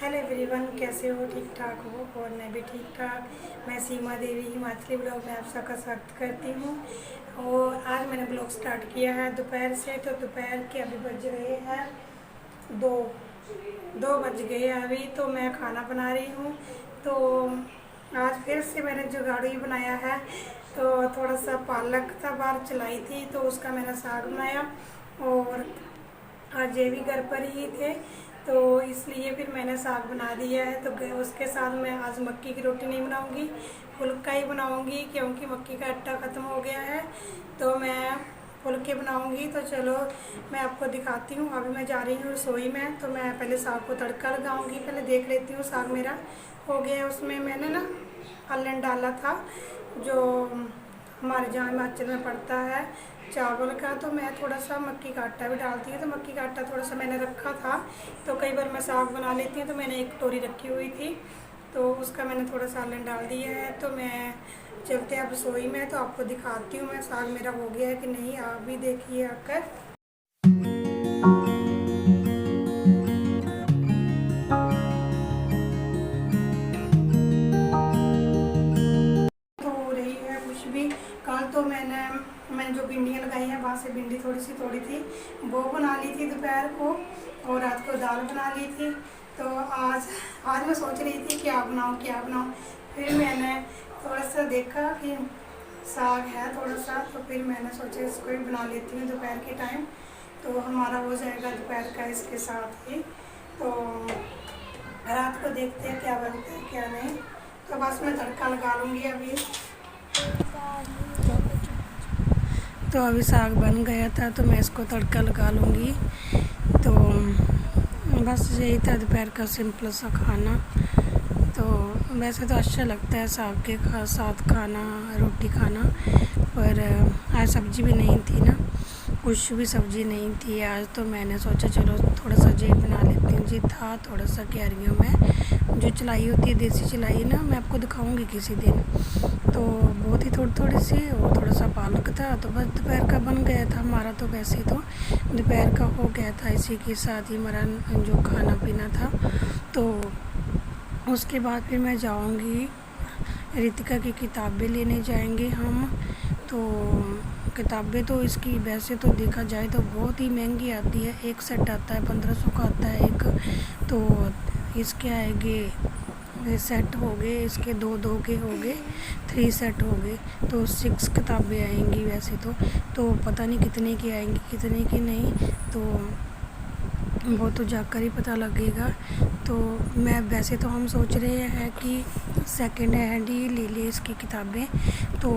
Hello everyone, कैसे हो? ठीक ठाक हो? और मैं भी ठीक ठाक। मैं सीमा देवी हिमाचली ब्लॉग में आप सबका स्वागत करती हूँ। और आज मैंने ब्लॉग स्टार्ट किया है दोपहर से। तो दोपहर के अभी बज रहे हैं 2 बज गए हैं अभी। तो मैं खाना बना रही हूँ। तो आज फिर से मैंने जुगाड़ू ही बनाया है। तो थोड़ा सा पालक था, बाहर चलाई थी, तो उसका मैंने साग बनाया। और आज ये भी घर पर ही थे, तो इसलिए फिर मैंने साग बना दिया है। तो उसके साथ मैं आज मक्की की रोटी नहीं बनाऊंगी, फुल्का ही बनाऊंगी, क्योंकि मक्की का आटा ख़त्म हो गया है। तो मैं फुल्के बनाऊंगी। तो चलो मैं आपको दिखाती हूँ। अभी मैं जा रही हूँ रसोई में। तो मैं पहले साग को तड़का लगाऊंगी। पहले देख लेती हूँ साग मेरा हो गया है। उसमें मैंने ना अल्लन डाला था, जो हमारे जहाँ हिमाचल में पड़ता है चावल का। तो मैं थोड़ा सा मक्की का आटा भी डालती हूँ। तो मक्की का आटा थोड़ा सा मैंने रखा था। तो कई बार मैं साग बना लेती हूँ, तो मैंने एक कटोरी रखी हुई थी, तो उसका मैंने थोड़ा सा सालन डाल दिया है। तो मैं चलते हैं अब रसोई में। तो आपको दिखाती हूँ मैं साग मेरा हो गया है कि नहीं, आप भी देखिए आकर। तो हो रही है कुछ भी। कल तो मैंने जो भिंडियाँ लगाई हैं, वहाँ से भिंडी थोड़ी सी तोड़ी थी, वो बना ली थी दोपहर को। और रात को दाल बना ली थी। तो आज मैं सोच रही थी क्या बनाऊँ। फिर मैंने थोड़ा सा देखा कि साग है थोड़ा सा, तो फिर मैंने सोचा इसको ही बना लेती हूँ दोपहर के टाइम। तो हमारा हो जाएगा दोपहर का इसके साथ ही। तो रात को देखते हैं क्या बनता है क्या नहीं। तो बस मैं तड़का लगा लूँगी अभी। तो अभी साग बन गया था, तो मैं इसको तड़का लगा लूँगी। तो बस यही था दोपहर का सिंपल सा खाना। तो वैसे तो अच्छा लगता है साग के साथ खाना, रोटी खाना, पर आज सब्ज़ी भी नहीं थी ना, कुछ भी सब्ज़ी नहीं थी आज। तो मैंने सोचा चलो थोड़ा सा जी बना लेती हूँ। जी था थोड़ा सा क्यारियों में जो चलाई होती है, देसी चलाई ना, मैं आपको दिखाऊंगी किसी दिन। तो बहुत ही थोड़ी सी, और थोड़ा सा पालक था। तो बस दोपहर का बन गया था हमारा। तो वैसे तो दोपहर का हो गया था, इसी के साथ ही हमारा जो खाना पीना था। तो उसके बाद फिर मैं जाऊंगी, रितिका की किताबें लेने जाएंगे हम। तो किताबें तो इसकी वैसे तो देखा जाए तो बहुत ही महंगी आती है। एक सेट आता है 1500 का आता है एक। तो इसके आएंगे सेट हो गए, इसके दो के हो गए, 3 सेट हो गए। तो 6 किताबें आएंगी वैसे तो पता नहीं कितने की आएंगी कितने की नहीं, तो वो तो जाकर ही पता लगेगा। तो मैं वैसे तो हम सोच रहे हैं कि सेकंड हैंड ही ले ले इसकी किताबें, तो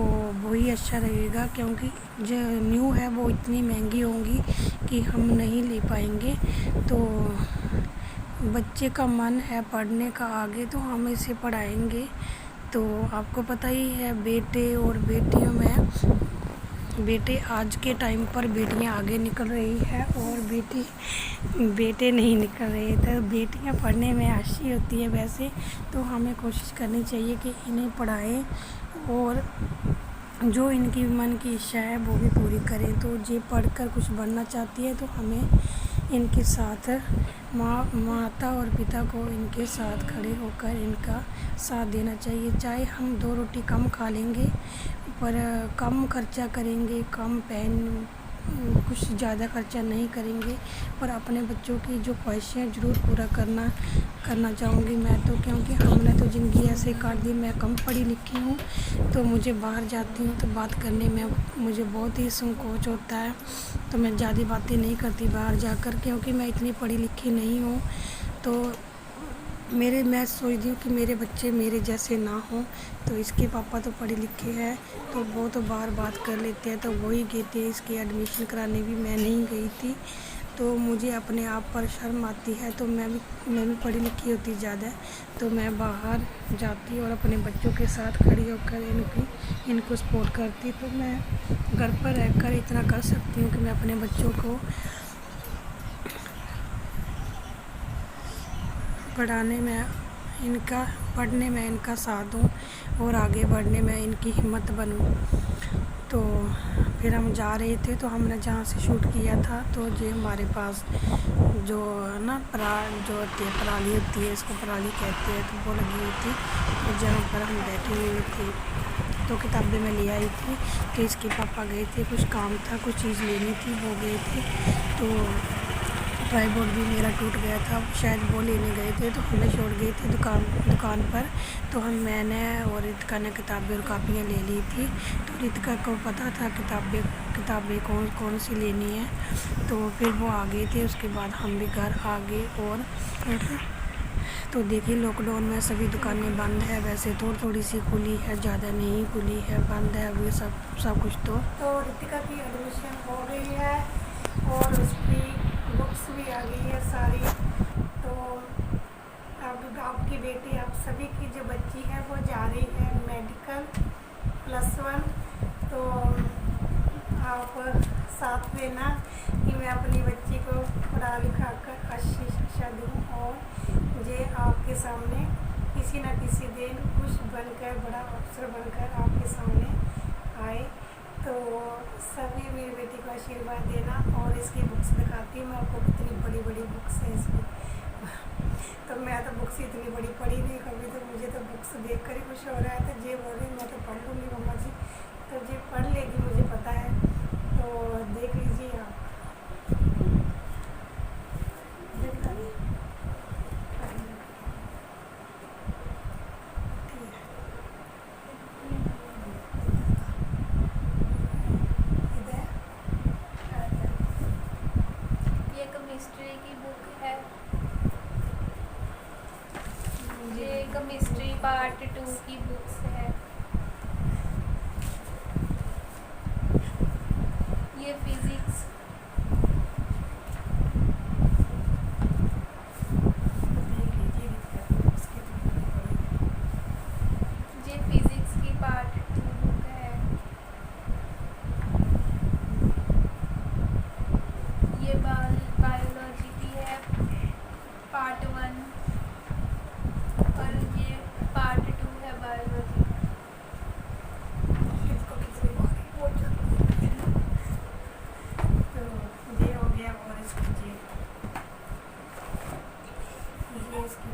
वही अच्छा रहेगा, क्योंकि जो न्यू है वो इतनी महंगी होंगी कि हम नहीं ले पाएंगे। तो बच्चे का मन है पढ़ने का आगे, तो हम इसे पढ़ाएंगे। तो आपको पता ही है, बेटे और बेटियों में बेटे आज के टाइम पर बेटियां आगे निकल रही है और बेटे नहीं निकल रहे। तो बेटियां पढ़ने में अच्छी होती है वैसे, तो हमें कोशिश करनी चाहिए कि इन्हें पढ़ाएं और जो इनकी मन की इच्छा है वो भी पूरी करें। तो ये पढ़कर कुछ बनना चाहती है, तो हमें इनके साथ माता और पिता को इनके साथ खड़े होकर इनका साथ देना चाहिए। चाहे हम 2 रोटी कम खा लेंगे, पर कम खर्चा करेंगे, कम कुछ ज़्यादा खर्चा नहीं करेंगे, पर अपने बच्चों की जो ख्वाहिशें ज़रूर पूरा करना चाहूँगी मैं। तो क्योंकि हमने तो ज़िंदगी ऐसे काट दी। मैं कम पढ़ी लिखी हूँ, तो मुझे बाहर जाती हूँ तो बात करने में मुझे बहुत ही संकोच होता है। तो मैं ज़्यादा बातें नहीं करती बाहर जाकर, क्योंकि मैं इतनी पढ़ी लिखी नहीं हूँ। तो मैं सोचती हूँ कि मेरे बच्चे मेरे जैसे ना हों। तो इसके पापा तो पढ़े लिखे हैं, तो वो तो बाहर बात कर लेते हैं, तो वही कहते हैं। इसकी एडमिशन कराने भी मैं नहीं गई थी, तो मुझे अपने आप पर शर्म आती है। तो मैं भी पढ़ी लिखी होती ज़्यादा, तो मैं बाहर जाती और अपने बच्चों के साथ खड़ी होकर इनको सपोर्ट करती। तो मैं घर पर रहकर इतना कर सकती हूँ कि मैं अपने बच्चों को पढ़ने में इनका साथ दूँ और आगे बढ़ने में इनकी हिम्मत बनूँ। तो फिर हम जा रहे थे तो हमने जहाँ से शूट किया था तो ये हमारे पास जो ना जो होती है पराली होती है, इसको पराली कहते हैं, तो वो लगी हुई थी। तो जहाँ पर हम बैठे हुए थे तो किताबें मैं ले आई थी। तो इसके पापा गए थे, कुछ काम था, कुछ चीज़ लेनी थी, वो गए थे। तो ट्राईपोड भी मेरा टूट गया था, शायद वो लेने गए थे, तो हमें छोड़ गए थे दुकान पर। तो मैंने और रितिका ने किताबें और कापियाँ ले ली थी। तो रितिका को पता था किताबें कौन कौन सी लेनी है। तो फिर वो आ गए थे, उसके बाद हम भी घर आ गए। और तो देखिए लॉकडाउन में सभी दुकानें बंद है, वैसे थोड़ी सी खुली है, ज़्यादा नहीं खुली है, बंद है अभी सब कुछ। तो रितिका की एडमिशन हो गई है और उसकी बुक्स भी आ गई है सारी। तो अब आपकी बेटी, आप सभी की जो बच्ची है वो जा रही है मेडिकल +1। तो आप साथ देना कि मैं अपनी बच्ची को पढ़ा लिखा कर अच्छी शिक्षा दूँ और मुझे आपके सामने किसी न किसी दिन कुछ बनकर, बड़ा अफसर बनकर आपके सामने आए। तो सभी मेरी बेटी को आशीर्वाद देना। और इसकी बुक्स दिखाती हूँ मैं आपको, कितनी बड़ी बड़ी बुक्स है इसकी। तो मैं तो बुक्स इतनी बड़ी पढ़ी नहीं कभी, तो मुझे तो बुक्स देख कर ही खुश हो रहा है। तो ये बोल रही मैं तो पढ़ लूँगी मम्मा जी, तो ये पढ़ लेगी, मुझे पता है। तो देख लीजिए आप। ये केमिस्ट्री की बुक है, ये केमिस्ट्री पार्ट 2 की बुक्स है। ये फिजिक्स, ये फिजिक्स की पार्ट 2 बुक है। ये बायोलॉजी की है पार्ट 1 और ये पार्ट 2 है बायोलॉजी का। तो ये हो गया। और इसकी ये इसकी